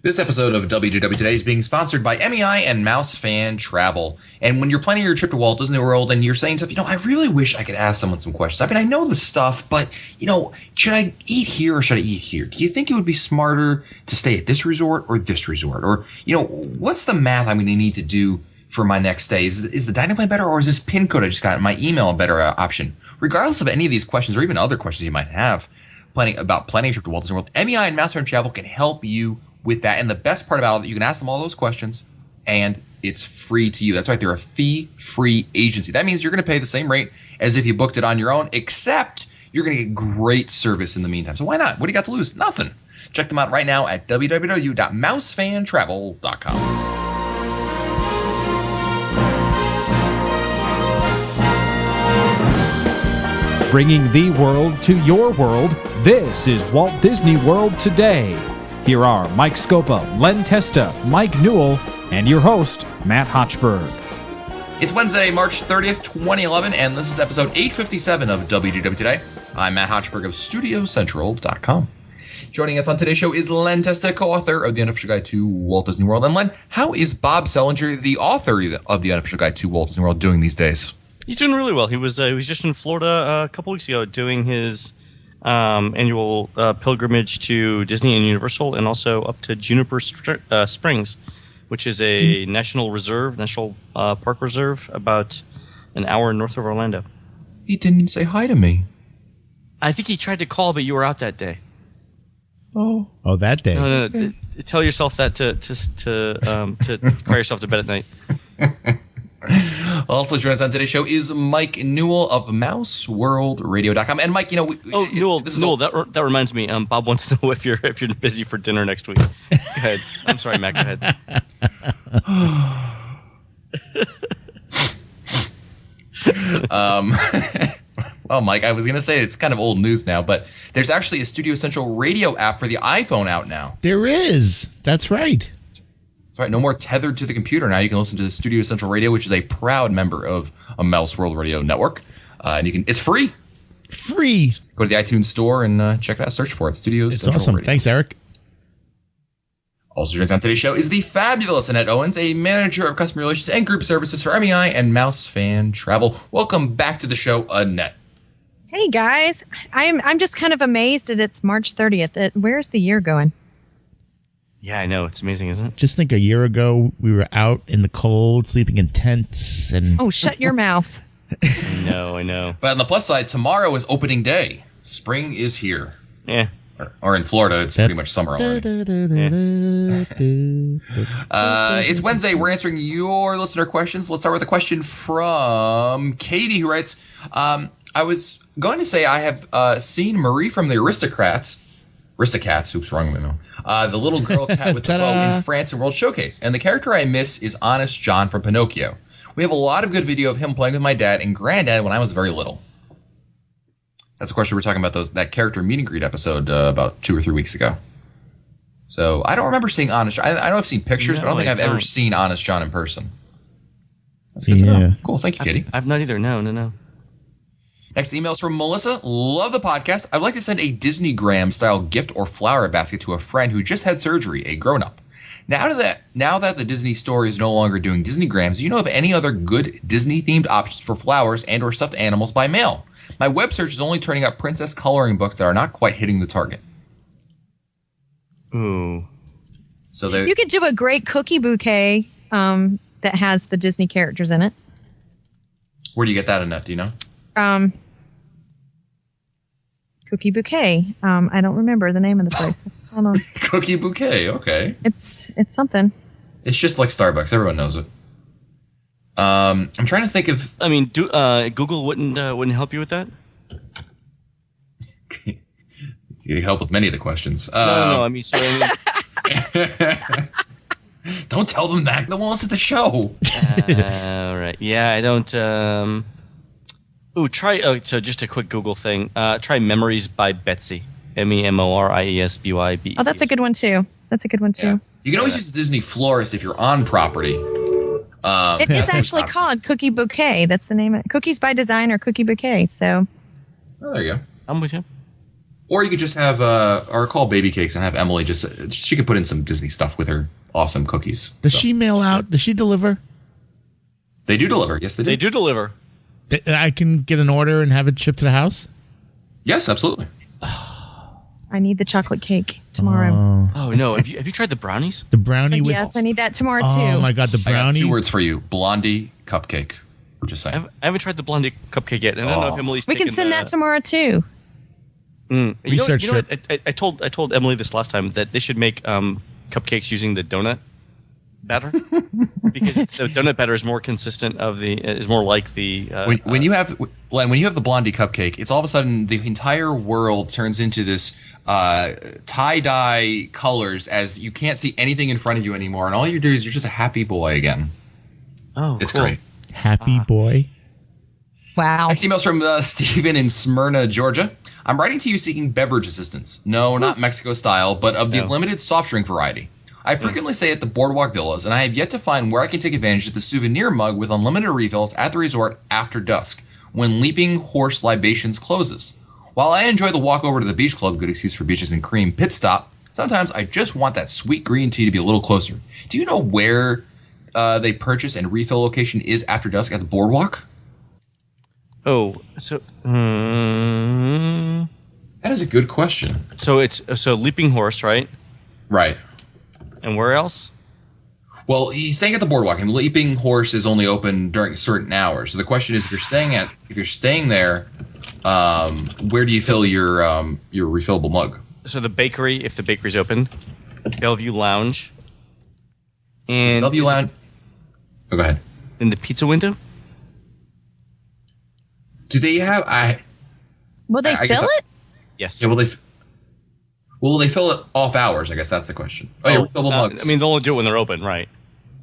This episode of WDW Today is being sponsored by MEI and Mouse Fan Travel. And when you're planning your trip to Walt Disney World and you're saying stuff, I really wish I could ask someone some questions. I mean, I know the stuff, but, should I eat here or should I eat here? Do you think it would be smarter to stay at this resort or this resort? Or, what's the math I'm going to need to do for my next stay? Is the dining plan better, or is this PIN code I just got in my email a better option? Regardless of any of these questions or even other questions you might have planning a trip to Walt Disney World, MEI and Mouse Fan Travel can help you with that. And the best part about it, you can ask them all those questions and it's free to you. That's right. They're a fee-free agency. That means you're going to pay the same rate as if you booked it on your own, except you're going to get great service in the meantime. So why not? What do you got to lose? Nothing. Check them out right now at www.mousefantravel.com. Bringing the world to your world, this is Walt Disney World Today. Here are Mike Scopa, Len Testa, Mike Newell, and your host, Matt Hochberg. It's Wednesday, March 30th, 2011, and this is episode 857 of WDW Today. I'm Matt Hochberg of StudioCentral.com. Joining us on today's show is Len Testa, co-author of The Unofficial Guide to Walt Disney World. And Len, how is Bob Selinger, the author of The Unofficial Guide to Walt Disney World, doing these days? He's doing really well. He was just in Florida a couple weeks ago doing his annual pilgrimage to Disney and Universal, and also up to Juniper Springs, which is a national park reserve about an hour north of Orlando. He didn't say hi to me. I think he tried to call, but you were out that day. Oh, that day. No. Tell yourself that to cry yourself to bed at night. Also joining us on today's show is Mike Newell of MouseWorldRadio.com. And Mike, Newell, that reminds me. Bob wants to know if you're busy for dinner next week. Go ahead. I'm sorry, Matt. Go ahead. Well, Mike, I was going to say it's kind of old news now, but there's actually a Studio Central radio app for the iPhone out now. There is. That's right. That's right. No more tethered to the computer. Now you can listen to the Studio Central Radio, which is a proud member of a Mouse World Radio network. And it's free. Free. Go to the iTunes store and check it out. Search for it. Studio Central awesome. Radio. Thanks, Eric. Also joining us on today's show is the fabulous Annette Owens, a manager of customer relations and group services for MEI and Mouse Fan Travel. Welcome back to the show, Annette. Hey guys, I'm just kind of amazed that it's March 30th. Where's the year going? Yeah, I know. It's amazing, isn't it? Just think, a year ago we were out in the cold, sleeping in tents, and shut your mouth. I know. But on the plus side, tomorrow is opening day. Spring is here. Yeah. Or in Florida, it's pretty much summer already. It's Wednesday. We're answering your listener questions. Let's start with a question from Katie, who writes, I was going to say I have seen Marie from the Aristocats. Oops, wrong email. The little girl cat with the bow in France and World Showcase. And the character I miss is Honest John from Pinocchio. We have a lot of good video of him playing with my dad and granddad when I was very little. That's of course we were talking about that character meet and greet episode about 2 or 3 weeks ago. So I don't remember seeing Honest John. I know I've seen pictures, but I don't think I've ever seen Honest John in person. That's good to know. Cool. Thank you, Katie. I've not either. No. Next email is from Melissa. Love the podcast. I'd like to send a Disneygram style gift or flower basket to a friend who just had surgery, a grown-up. Now that the Disney store is no longer doing Disneygrams, do you know of any other good Disney-themed options for flowers and or stuffed animals by mail? My web search is only turning up princess coloring books that are not quite hitting the target. Ooh. So you could do a great cookie bouquet that has the Disney characters in it. Where do you get that, Annette? Do you know? Cookie Bouquet. I don't remember the name of the place. Hold on. Cookie Bouquet. Okay. It's something. It's just like Starbucks. Everyone knows it. I'm trying to think of. I mean, Google wouldn't help you with that? You help with many of the questions. No. I mean, don't tell them that. They won't listen to the show. All right. Yeah, I don't. Try. So just a quick Google thing. Try Memories by Betsy. MEMORIESBYBE. Oh, that's a good one too. Yeah. You can always use the Disney florist if you're on property. It's actually called Cookie Bouquet. That's the name of it. Cookies by Design or Cookie Bouquet. So. Oh, there you go. I'm with you. Or you could just have or call Baby Cakes and have Emily she could put in some Disney stuff with her awesome cookies. Does she mail out? Does she deliver? They do deliver. Yes, they do. They do deliver. I can get an order and have it shipped to the house? Yes, absolutely. I need the chocolate cake tomorrow. Oh no! Have you tried the brownies? The brownie with... Yes, I need that tomorrow too. Oh my God, the I got brownie. 2 words for you. Blondie cupcake. Just saying. I haven't tried the blondie cupcake yet, and I don't know if Emily's. We can taken send that tomorrow too. Research You know what? I told Emily this last time that they should make cupcakes using the donut batter because the donut batter is more consistent is more like the when you have the blondie cupcake, it's all of a sudden the entire world turns into this tie-dye colors as you can't see anything in front of you anymore, and all you do is you're just a happy boy again. oh It's cool. great. Happy boy. Wow. Next email's from Stephen in Smyrna, Georgia. I'm writing to you seeking beverage assistance. No, not Mexico style, but of the limited soft drink variety. I frequently stay at the Boardwalk Villas, and I have yet to find where I can take advantage of the souvenir mug with unlimited refills at the resort after dusk, when Leaping Horse Libations closes. While I enjoy the walk over to the beach club, good excuse for beaches and cream, pit stop, sometimes I just want that sweet green tea to be a little closer. Do you know where they purchase and refill location is after dusk at the Boardwalk? Oh, so That is a good question. it's Leaping Horse, right? Right. And where else? Well, he's staying at the Boardwalk, and Leaping Horse is only open during certain hours. So the question is, if you're staying there, where do you fill your refillable mug? So the bakery, if the bakery's open, Bellevue Lounge, and Bellevue Lounge. Oh, go ahead. in the pizza window. Do they have? Will they I guess fill it? Yes. Yeah. Will they fill it off hours? I guess that's the question. Oh, yeah, refillable mugs. I mean, they'll only do it when they're open, right?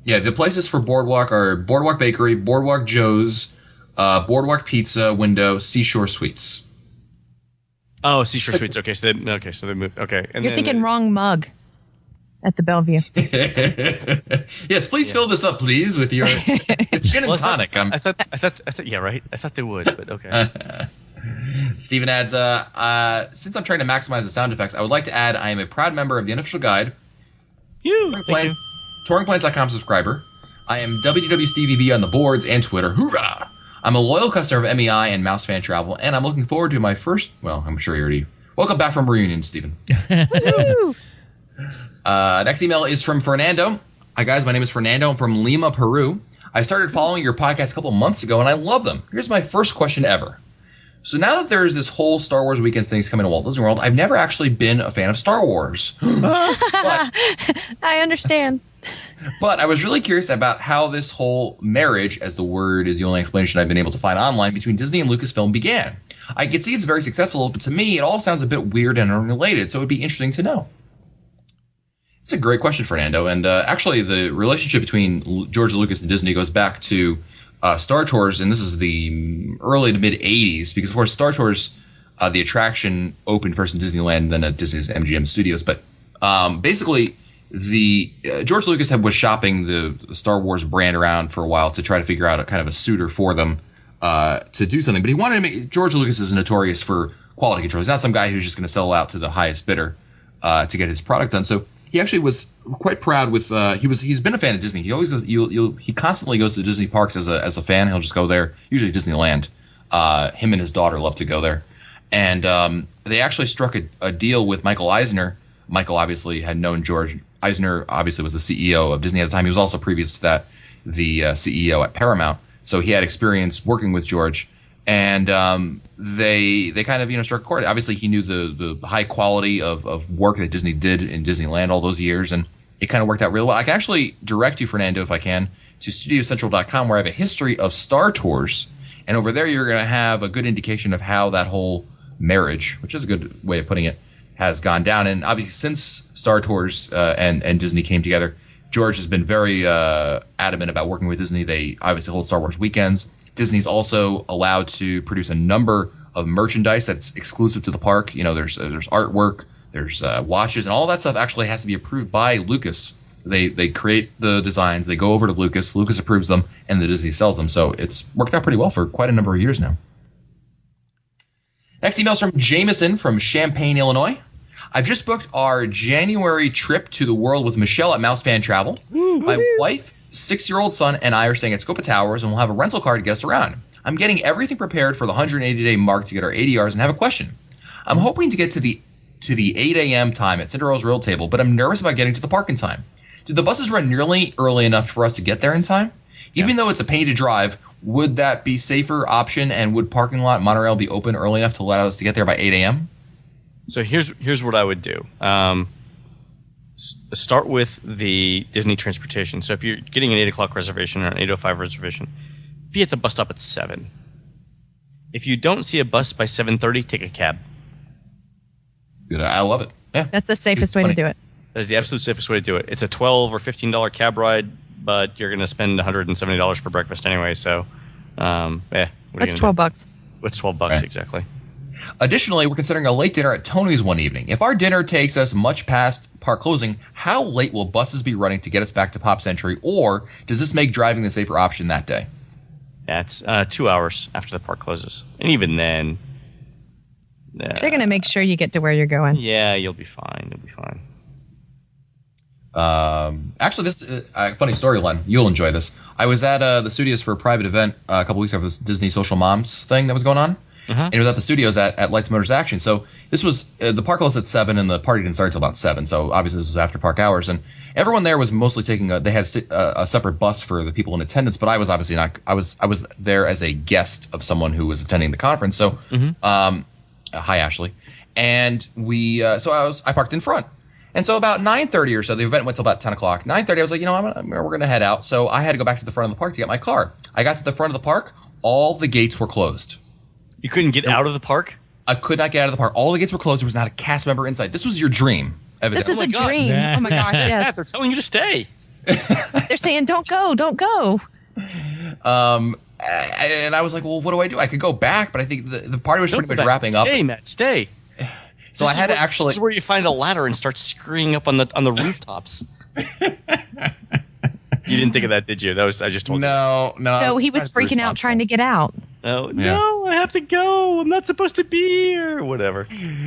Yeah, the places for Boardwalk are Boardwalk Bakery, Boardwalk Joe's, Boardwalk Pizza Window, Seashore Suites. Oh, Seashore Suites. Okay, so they moved. Okay, and You're then- thinking wrong mug at the Bellevue. Yes, please fill this up, please, with your gin and tonic. I thought. Yeah, right. I thought they would, but okay. Steven adds, since I'm trying to maximize the sound effects, I would like to add I am a proud member of the unofficial guide, Thank you. touringplanes.com subscriber. I am WWSTVB on the boards and Twitter. Hoorah! I'm a loyal customer of MEI and Mouse Fan Travel, and I'm looking forward to my first, well, I'm sure you already, welcome back from reunion, Steven. Woo! Next email is from Fernando. Hi guys, my name is Fernando. I'm from Lima, Peru. I started following your podcast a couple months ago, and I love them. Here's my first question ever. So now that there's this whole Star Wars Weekends things coming to Walt Disney World, I've never actually been a fan of Star Wars. I understand. But I was really curious about how this whole marriage, as the word is the only explanation I've been able to find online, between Disney and Lucasfilm began. I can see it's very successful, but to me, it all sounds a bit weird and unrelated, so it would be interesting to know. It's a great question, Fernando. And actually, the relationship between George Lucas and Disney goes back to Star Tours, and this is the early to mid 80s, because of course Star Tours, the attraction opened first in Disneyland and then at Disney's MGM Studios. But basically, the George Lucas was shopping the Star Wars brand around for a while to try to figure out a kind of a suitor for them to do something. But he wanted to make, George Lucas is notorious for quality control. He's not some guy who's just going to sell out to the highest bidder to get his product done. So he actually was quite proud with he's been a fan of Disney. He always goes he constantly goes to Disney parks as a fan. He'll just go there, usually Disneyland. Him and his daughter love to go there. And they actually struck a deal with Michael Eisner. Michael obviously had known George. Eisner obviously was the CEO of Disney at the time. He was also previous to that the CEO at Paramount. So he had experience working with George. And they kind of struck a chord. Obviously, he knew the high quality of work that Disney did in Disneyland all those years, and it kind of worked out really well. I can actually direct you, Fernando, if I can, to StudioCentral.com, where I have a history of Star Tours, and over there you're going to have a good indication of how that whole marriage, which is a good way of putting it, has gone down. And obviously, since Star Tours and Disney came together, George has been very adamant about working with Disney. They obviously hold Star Wars weekends. Disney's also allowed to produce a number of merchandise that's exclusive to the park. There's artwork, there's watches, and all that stuff actually has to be approved by Lucas. They create the designs, they go over to Lucas approves them, and the Disney sells them. So it's worked out pretty well for quite a number of years now. Next email is from Jameson from Champaign, Illinois. I've just booked our January trip to the world with Michelle at Mouse Fan Travel. My wife, 6-year-old son, and I are staying at Scopa Towers, and we'll have a rental car to get us around. I'm getting everything prepared for the 180-day mark to get our ADRs and have a question. I'm hoping to get to the 8 a.m. time at Cinderella's Royal Table, but I'm nervous about getting to the park in time. Do the buses run nearly early enough for us to get there in time? Even though it's a pain to drive, would that be safer option, and would parking lot monorail be open early enough to allow us to get there by 8 a.m.? So here's what I would do. Start with the Disney transportation. So if you're getting an 8 o'clock reservation or an 8:05 reservation, be at the bus stop at 7. If you don't see a bus by 7:30, take a cab. Good. I love it. Yeah. That's the safest way to do it. That is the absolute safest way to do it. It's a $12 or $15 cab ride, but you're going to spend $170 for breakfast anyway. So, That's $12. It's $12, Right. exactly. Additionally, we're considering a late dinner at Tony's one evening. If our dinner takes us much past park closing, how late will buses be running to get us back to Pop Century, or does this make driving the safer option that day? Yeah, it's 2 hours after the park closes. And even then... They're going to make sure you get to where you're going. Yeah, you'll be fine. You'll be fine. Actually, this funny story, Len. You'll enjoy this. I was at the studios for a private event a couple weeks after this Disney Social Moms thing that was going on. And it was at the studios at Lights Motors Action. So this was the park closed at 7, and the party didn't start until about 7. So obviously this was after park hours, and everyone there was mostly taking they had a separate bus for the people in attendance. But I was obviously not. I was there as a guest of someone who was attending the conference. So hi Ashley, and we I parked in front. And so about 9:30 or so, the event went till about 10 o'clock. 9:30, I was like, we're going to head out. So I had to go back to the front of the park to get my car. I got to the front of the park. All the gates were closed. You couldn't get out of the park? I could not get out of the park. All the gates were closed. There was not a cast member inside. This was your dream, evidently. This is a dream. Oh my gosh, Yeah, yes. they're telling you to stay. They're saying, don't go, don't go. And I was like, well, what do I do? I could go back, but I think the party was pretty much wrapping up. Stay, Matt, stay. So I had to actually... This is where you find a ladder and start screaming up on the rooftops. You didn't think of that, did you? I just told you. No, he was freaking out trying to get out. No, I have to go. I'm not supposed to be here. Whatever.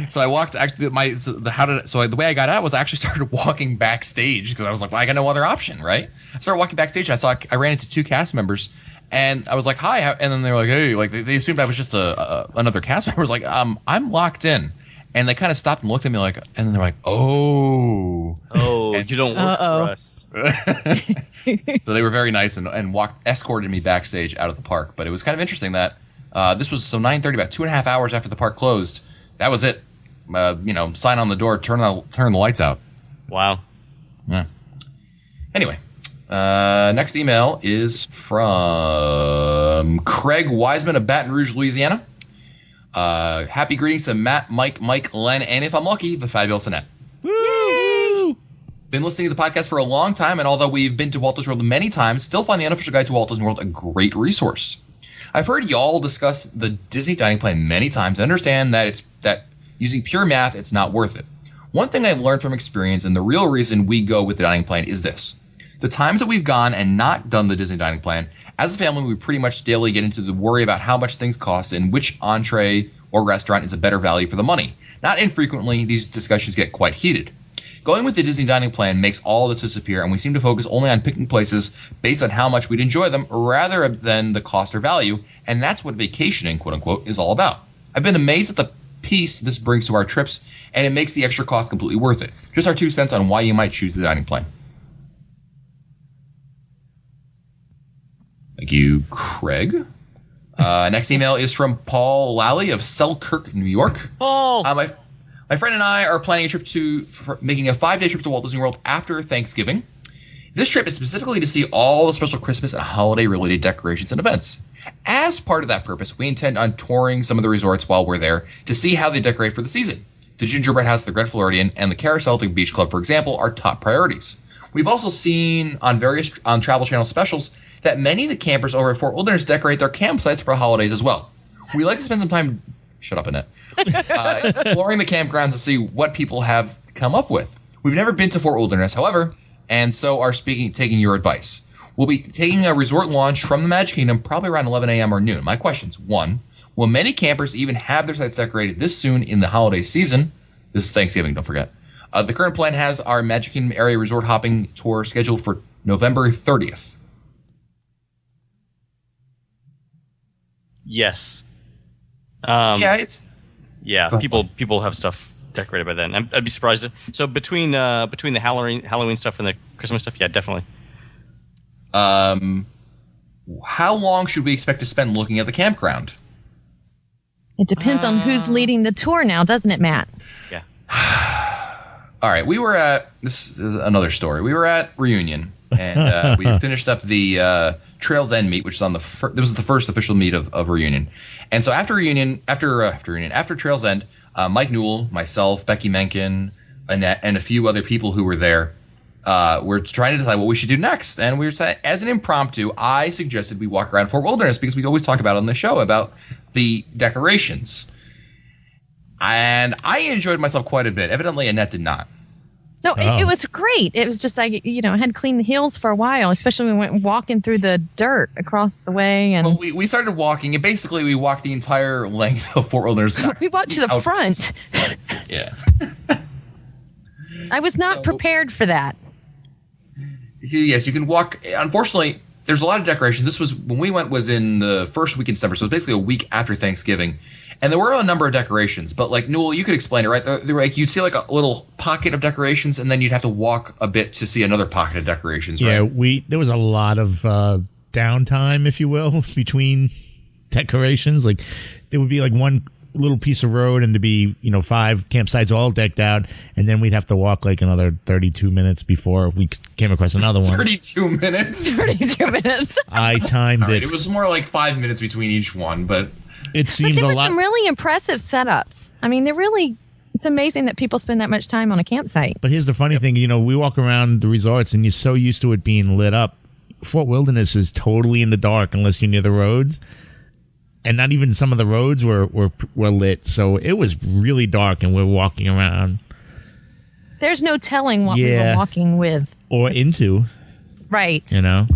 So I walked. Actually, the way I got out was I actually started walking backstage because I was like, well, I got no other option, right? I started walking backstage. And I ran into 2 cast members, and I was like, hi, and then they were like, hey, like they assumed I was just another cast member. I was like, I'm locked in. And they kind of stopped and looked at me like, and then they're like, oh, and you don't work for us. So they were very nice and escorted me backstage out of the park. But it was kind of interesting that this was 9:30, about 2.5 hours after the park closed. That was it. Sign on the door, turn the lights out. Wow. Yeah. Anyway, next email is from Craig Wiseman of Baton Rouge, Louisiana. Happy greetings to Matt, Mike, Len, and if I'm lucky, the fabulous Annette. Woo! Been listening to the podcast for a long time, and although we've been to Walt Disney World many times, still find the unofficial guide to Walt Disney World a great resource. I've heard y'all discuss the Disney dining plan many times and understand that using pure math, it's not worth it. One thing I've learned from experience, and the real reason we go with the dining plan, is this. The times that we've gone and not done the Disney dining plan, as a family, we pretty much daily get into the worry about how much things cost and which entree or restaurant is a better value for the money. Not infrequently, these discussions get quite heated. Going with the Disney dining plan makes all of this disappear, and we seem to focus only on picking places based on how much we'd enjoy them rather than the cost or value, and that's what vacationing, quote-unquote, is all about. I've been amazed at the peace this brings to our trips, and it makes the extra cost completely worth it. Just our 2 cents on why you might choose the dining plan. Thank you, Craig. Next email is from Paul Lally of Selkirk, New York. Paul! My friend and I are planning a trip making a 5-day trip to Walt Disney World after Thanksgiving. This trip is specifically to see all the special Christmas and holiday-related decorations and events. As part of that purpose, we intend on touring some of the resorts while we're there to see how they decorate for the season. The Gingerbread House, the Grand Floridian, and the Carousel at the Beach Club, for example, are top priorities. We've also seen on various Travel Channel specials that many of the campers over at Fort Wilderness decorate their campsites for holidays as well. We like to spend some time... Shut up, Annette. Exploring the campgrounds to see what people have come up with. We've never been to Fort Wilderness, however, and so are taking your advice. We'll be taking a resort launch from the Magic Kingdom probably around 11 a.m. or noon. My questions: 1, Will many campers even have their sites decorated this soon in the holiday season? This is Thanksgiving, don't forget. The current plan has our Magic Kingdom area resort hopping tour scheduled for November 30th. Yes. Yeah, it's... Yeah, Go ahead. people have stuff decorated by then. I'd be surprised. So between the Halloween stuff and the Christmas stuff, yeah, definitely. How long should we expect to spend looking at the campground? It depends on who's leading the tour now, doesn't it, Matt? Yeah. All right, we were at, this is another story. We were at Reunion, and we finished up the Trails End meet, which is on this was the first official meet of Reunion. And so after Trails End, Mike Newell, myself, Becky Menken, Annette, and a few other people who were there, we're trying to decide what we should do next. And we were saying, as an impromptu, I suggested we walk around Fort Wilderness because we always talk about it on the show about the decorations. And I enjoyed myself quite a bit. Evidently, Annette did not. No, it was great. It was just I had to clean the heels for a while, especially when we went walking through the dirt across the way. And Well, we started walking, and basically we walked the entire length of Fort Wilderness. we walked to the front. Yeah. I was not prepared for that. So, yes, you can walk. Unfortunately, there's a lot of decorations. This was when we went was in the first week in December, so it's basically a week after Thanksgiving. And there were a number of decorations, but like Newell, you could explain it, right? They were like you'd see like a little pocket of decorations, and then you'd have to walk a bit to see another pocket of decorations, right? Yeah, there was a lot of downtime, if you will, between decorations. Like there would be like one little piece of road, and to be 5 campsites all decked out, and then we'd have to walk like another 32 minutes before we came across another one. 32 minutes. 32 minutes. I timed Right, it. it was more like 5 minutes between each one, but It But seemed there a were lot. some really impressive setups. I mean, it's amazing that people spend that much time on a campsite. But here's the funny thing, we walk around the resorts and you're so used to it being lit up. Fort Wilderness is totally in the dark unless you're near the roads. And not even some of the roads were lit. So it was really dark and we're walking around. There's no telling what we Yeah. were walking with. Or into, Right.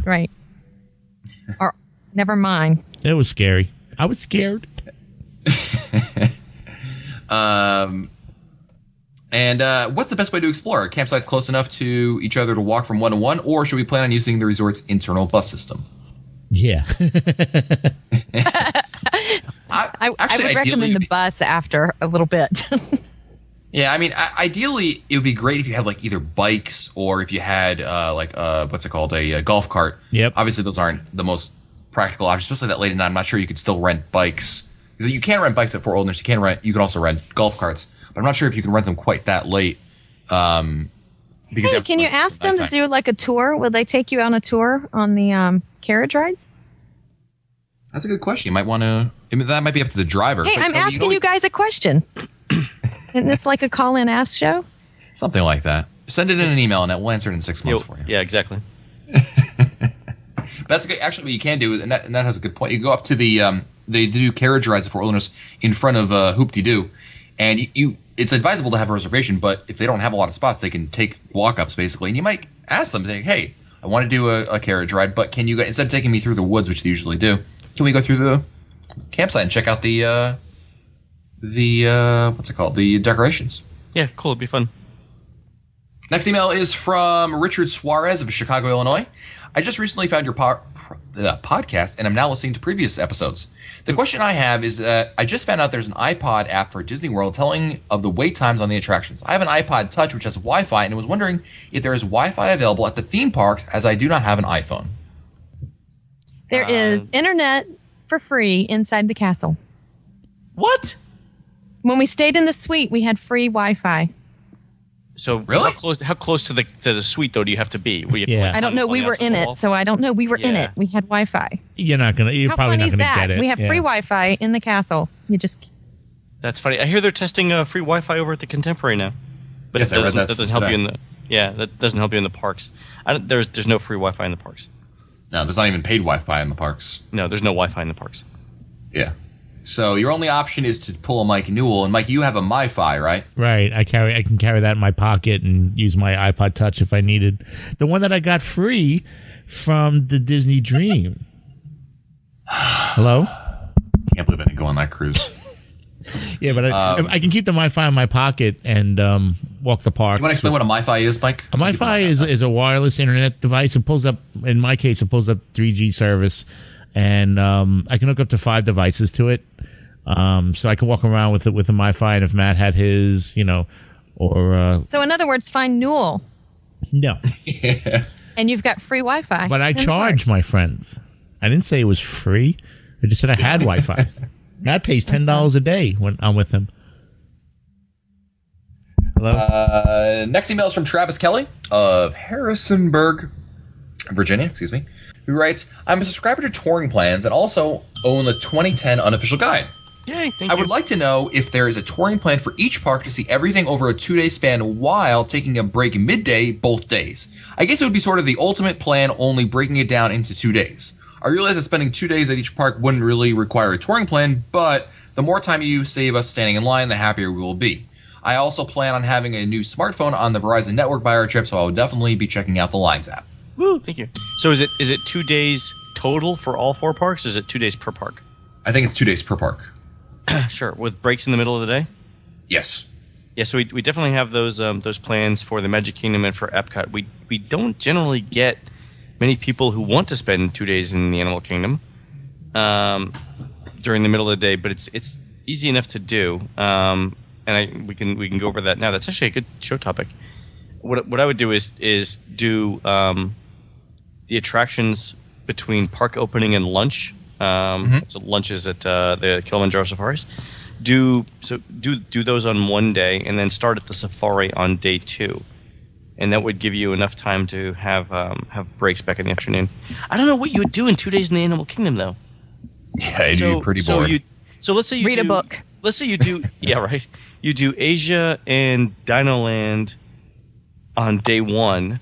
Right. Or never mind. It was scary. I was scared. And what's the best way to explore? Are campsites close enough to each other to walk from one to one, or should we plan on using the resort's internal bus system? Yeah. I would ideally, recommend the bus after a little bit. Yeah, I mean, ideally, it would be great if you had like either bikes or if you had what's it called, a golf cart. Yep. Obviously, those aren't the most practical options, especially that late at night. I'm not sure you could still rent bikes because you can rent bikes at Fort Wilderness. You can also rent golf carts, but I'm not sure if you can rent them quite that late. Because Hey, can you ask them to do like a tour? Would they take you on a tour on the carriage rides? That's a good question. You might want to. I mean, that might be up to the driver. Hey, but, I'm you know, asking you guys a question. Isn't this like a call-in-ask show? something like that. Send it in an email, and we'll answer it in 6 months for you. Yeah, exactly. But that's good. Actually, what you can do, and that has a good point. You go up to the they do carriage rides at Fort Wilderness in front of Hoop-de-Doo, and it's advisable to have a reservation. But if they don't have a lot of spots, they can take walk-ups basically, and you might ask them, say, "Hey, I want to do a carriage ride, but can you instead of taking me through the woods, which they usually do, can we go through the campsite and check out the what's it called, the decorations?" Yeah, cool. It'd be fun. Next email is from Richard Suarez of Chicago, Illinois. I just recently found your podcast, and I'm now listening to previous episodes. The question I have is that I just found out there's an iPod app for Disney World telling of the wait times on the attractions. I have an iPod Touch, which has Wi-Fi, and was wondering if there is Wi-Fi available at the theme parks, as I do not have an iPhone. There is internet for free inside the castle. What? When we stayed in the suite, we had free Wi-Fi. So Really? how close to the suite though do you have to be? Were you, Yeah. I don't know. on We the were outside in the it, wall? so I don't know. We were in Yeah. it. We had Wi-Fi. You're How probably funny not is going to that? get it. We have free Wi-Fi in the castle. You just That's funny. I hear they're testing free Wi-Fi over at the Contemporary now, but Yes, I it read that doesn't help today. you in the that doesn't help you in the parks. There's no free Wi-Fi in the parks. No, there's not even paid Wi-Fi in the parks. No, there's no Wi-Fi in the parks. Yeah. So your only option is to pull a Mike Newell, and Mike, you have a MiFi, right? Right. I can carry that in my pocket and use my iPod Touch if I needed. The one that I got free from the Disney Dream. Hello? can't believe I didn't go on that cruise. Yeah, but I can keep the MiFi in my pocket and walk the park. You want to explain what a MiFi is, Mike? A MiFi is a wireless internet device. It pulls up, in my case, it pulls up 3G service, and I can hook up to 5 devices to it. So I can walk around with it with a MiFi, and if Matt had his, or So in other words, find Newell, no. Yeah. and you've got free Wi-Fi. But I charge my friends. I didn't say it was free. I just said I had Wi-Fi. Matt pays $10 a day when I'm with him. Hello? Next email is from Travis Kelly of Harrisonburg, Virginia, who writes, I'm a subscriber to Touring Plans and also own the 2010 unofficial guide. Yay, thank I you. would like to know if there is a touring plan for each park to see everything over a 2-day span while taking a break midday both days. I guess it would be sort of the ultimate plan, only breaking it down into 2 days. I realize that spending 2 days at each park wouldn't really require a touring plan, but the more time you save us standing in line, the happier we will be. I also plan on having a new smartphone on the Verizon network by our trip, so I will definitely be checking out the Lines app. Woo, thank you. So is it 2 days total for all 4 parks, or is it 2 days per park? I think it's 2 days per park. Sure, with breaks in the middle of the day? Yes. Yeah, so we definitely have those plans for the Magic Kingdom and for Epcot. We don't generally get many people who want to spend 2 days in the Animal Kingdom during the middle of the day, but it's easy enough to do. And we can go over that now. That's actually a good show topic. What I would do is do the attractions between park opening and lunch. So lunch is at the Kilimanjaro Safaris. Do those on one day and then start at the safari on day 2, and that would give you enough time to have breaks back in the afternoon. I don't know what you would do in 2 days in the Animal Kingdom though. Yeah, it'd be pretty bored. So let's say you read a book. Let's say you do yeah right. You do Asia and Dinoland on day 1.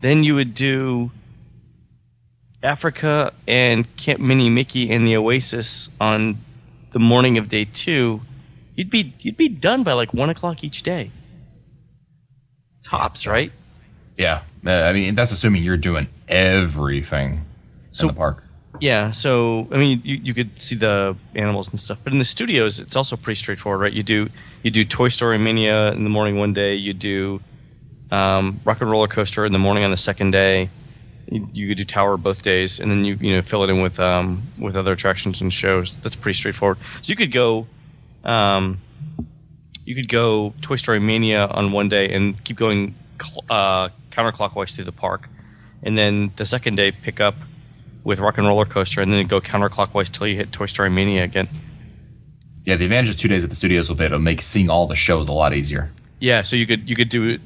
Then you would do Africa and Camp Mini Mickey and the Oasis on the morning of day 2. You'd be done by like 1 o'clock each day. Tops, right? Yeah. I mean, that's assuming you're doing everything in the park. Yeah, so I mean, you could see the animals and stuff, but in the studios, it's also pretty straightforward, right? You do Toy Story Mania in the morning one day. You do Rock and Roller Coaster in the morning on the second day. You could do Tower both days, and then you fill it in with other attractions and shows. That's pretty straightforward. So you could go Toy Story Mania on one day and keep going counterclockwise through the park, and then the second day pick up with Rock and Roller Coaster, and then go counterclockwise till you hit Toy Story Mania again. Yeah, the advantage of 2 days at the studios will be to make seeing all the shows a lot easier. Yeah, so you could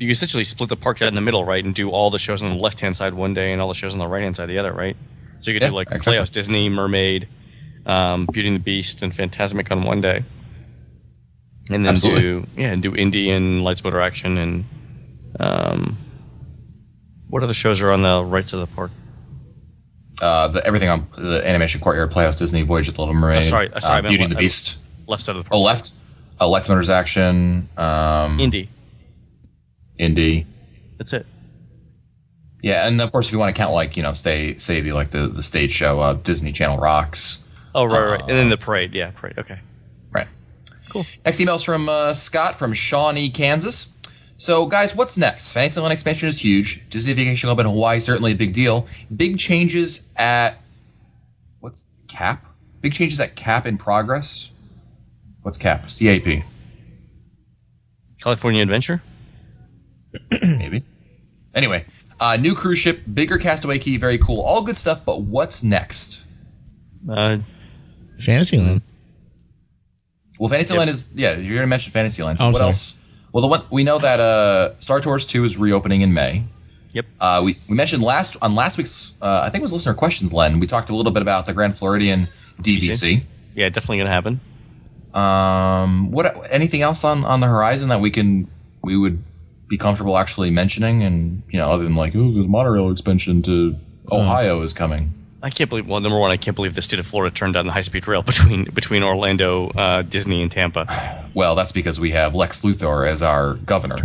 essentially split the park out in the middle, right, and do all the shows on the left hand side one day and all the shows on the right hand side the other, right? So you could do like exactly. Playhouse Disney, Mermaid, Beauty and the Beast, and Fantasmic on one day, and then do Indy and Lights Motor Action and what other shows are on the right side of the park? Everything on the Animation Courtyard, Playhouse Disney, Voyage of the Little Mermaid, Beauty and the Beast. Left side of the park. Oh, left. Lights Motors Action. Indy. That's it. Yeah, and of course, if you want to count the stage show, Disney Channel Rocks. Oh, right. And then the parade. Yeah, parade. Okay. Right. Cool. Next email's from Scott from Shawnee, Kansas. So, guys, what's next? Fantasyland expansion is huge. Disney Vacation Club in Hawaii, certainly a big deal. Big changes at... What's CAP? Big changes at CAP in progress? What's CAP? CAP. California Adventure? Maybe. Anyway, new cruise ship, bigger Castaway Key, very cool. All good stuff, but what's next? Fantasyland. Well, Fantasyland is... Yeah, you're going to mention Fantasyland. So Oh, what sorry. else? Well, we know that Star Tours 2 is reopening in May. Yep. We mentioned last week's, I think it was listener questions, Len. We talked a little bit about the Grand Floridian DVC. Yeah, definitely going to happen. Anything else on the horizon that we would be comfortable actually mentioning? And other than the monorail expansion to Ohio is coming. I can't believe. Well, number one, I can't believe the state of Florida turned down the high-speed rail between Orlando, Disney, and Tampa. Well, that's because we have Lex Luthor as our governor. I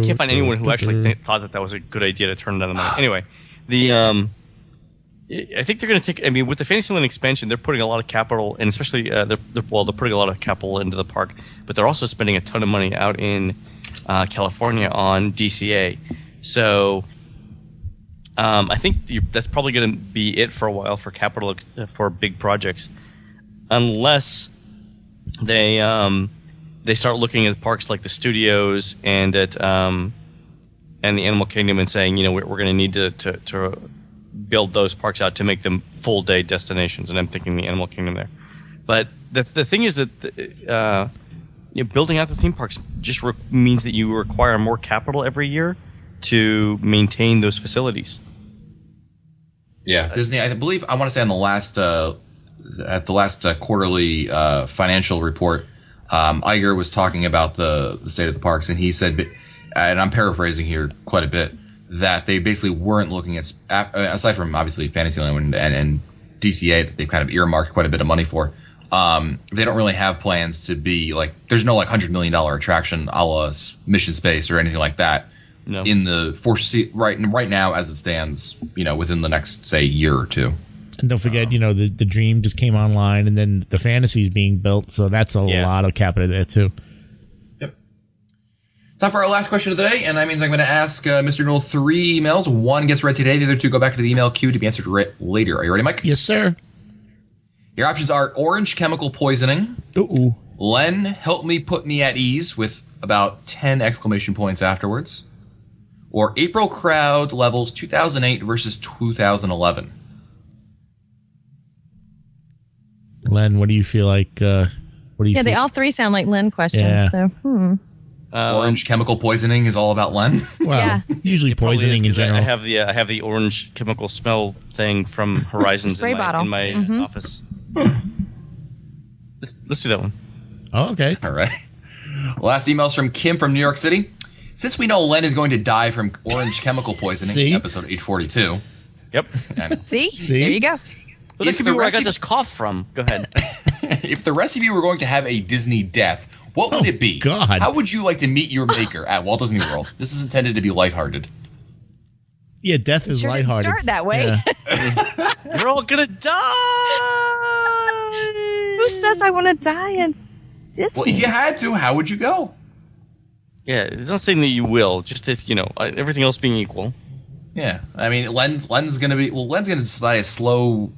can't find anyone who actually thought that was a good idea to turn down the money. Anyway, I think they're going to take. I mean, with the Fantasyland expansion, they're putting a lot of capital, and especially they're putting a lot of capital into the park, but they're also spending a ton of money out in California on DCA. So I think that's probably going to be it for a while for capital for big projects, unless they start looking at parks like the studios and at and the Animal Kingdom and saying, you know, we're going to need to build those parks out to make them full day destinations. And I'm thinking the Animal Kingdom there. But the thing is that building out the theme parks just means that you require more capital every year to maintain those facilities. Yeah, Disney. I believe I want to say on the last at the last quarterly financial report, Iger was talking about the state of the parks, and he said, and I'm paraphrasing here quite a bit, that they basically weren't looking at, aside from obviously Fantasyland and DCA that they've kind of earmarked quite a bit of money for. They don't really have plans to be like, there's no like $100 million attraction a la Mission Space or anything like that. No. In the right now as it stands, within the next, say, year or two. And don't forget, the Dream just came online, and then the Fantasy's being built, so that's a lot of capital there too. Yep. Time for our last question of the day, and that means I'm going to ask Mr. Newell 3 emails. One gets read today, the other 2 go back to the email queue to be answered later. Are you ready, Mike? Yes, sir. Your options are orange chemical poisoning. Ooh. Len, help me put me at ease, with about 10 exclamation points afterwards. Or April crowd levels 2008 versus 2011. Len, what do you feel like? They all 3 sound like Len questions. Yeah. So, Orange chemical poisoning is all about Len. Well, usually poisoning in general. I have the orange chemical smell thing from Horizons Spray bottle. in my office. Let's do that one. Oh, okay. All right. Last email's from Kim from New York City. Since we know Len is going to die from orange chemical poisoning, episode 842. Yep. See? There you go. Well, that could be where I got this cough from. Go ahead. If the rest of you were going to have a Disney death, what would it be? God. How would you like to meet your maker at Walt Disney World? This is intended to be lighthearted. Yeah, death is lighthearted. Start that way. Yeah. We're all gonna die. Who says I want to die in Disney? Well, if you had to, how would you go? Yeah, it's not saying that you will. Just if everything else being equal. Yeah, I mean, Len's going to die a slow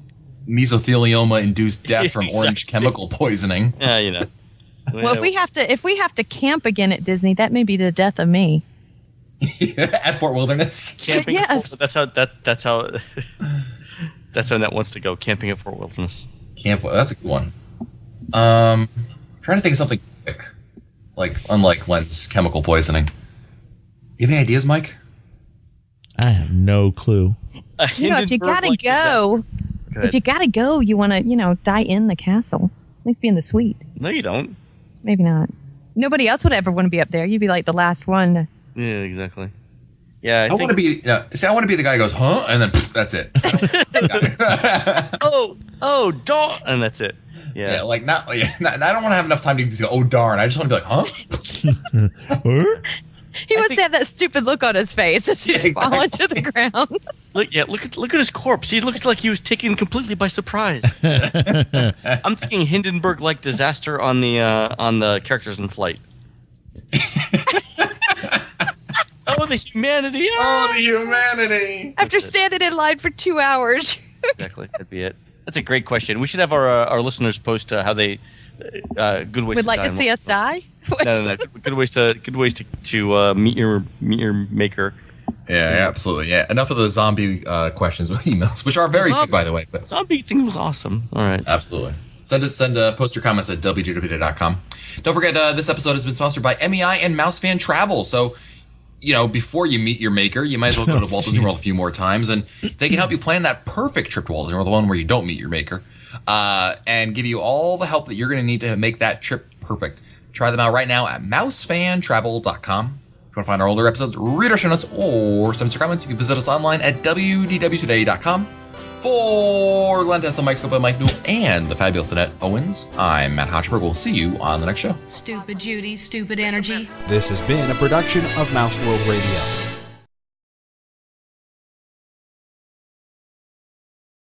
mesothelioma-induced death from orange chemical poisoning. Yeah, Well, if we have to camp again at Disney, that may be the death of me. At Fort Wilderness. Camping. Yes. That's how Net wants to go. Camping at Fort Wilderness. That's a good one. Trying to think of something quick, unlike Len's chemical poisoning. You have any ideas, Mike? I have no clue. If you gotta go, you want to, die in the castle. At least be in the suite. No, you don't. Maybe not. Nobody else would ever want to be up there. You'd be like the last one. Yeah, exactly. Yeah, I want to be. I want to be the guy who goes, huh, and then that's it. Darn, and that's it. Yeah, I don't want to have enough time to just go, oh darn. I just want to be like, huh. He wants to have that stupid look on his face as he's falling to the ground. Look at his corpse. He looks like he was taken completely by surprise. I'm thinking Hindenburg-like disaster on the characters in flight. Oh, the humanity! Oh, the humanity! After standing in line for 2 hours. Exactly, that'd be it. That's a great question. We should have our listeners post how they good ways would like to see us die. No. Good ways to meet your maker. Yeah, absolutely. Yeah, enough of the zombie questions with emails, which are very good, by the way. But zombie thing was awesome. All right, absolutely. Post your comments at www.com. Don't forget, this episode has been sponsored by MEI and Mouse Fan Travel. So, before you meet your maker, you might as well go to Walt Disney World a few more times, and they can help you plan that perfect trip to Walt Disney World, the one where you don't meet your maker, and give you all the help that you're going to need to make that trip perfect. Try them out right now at mousefantravel.com. If you want to find our older episodes, read our show notes, or send us your comments, you can visit us online at wdwtoday.com. For Len Testa, Mike Scopa, Mike Newell, and the fabulous Annette Owens, I'm Matt Hochberg. We'll see you on the next show. Stupid Judy, stupid energy. This has been a production of Mouse World Radio.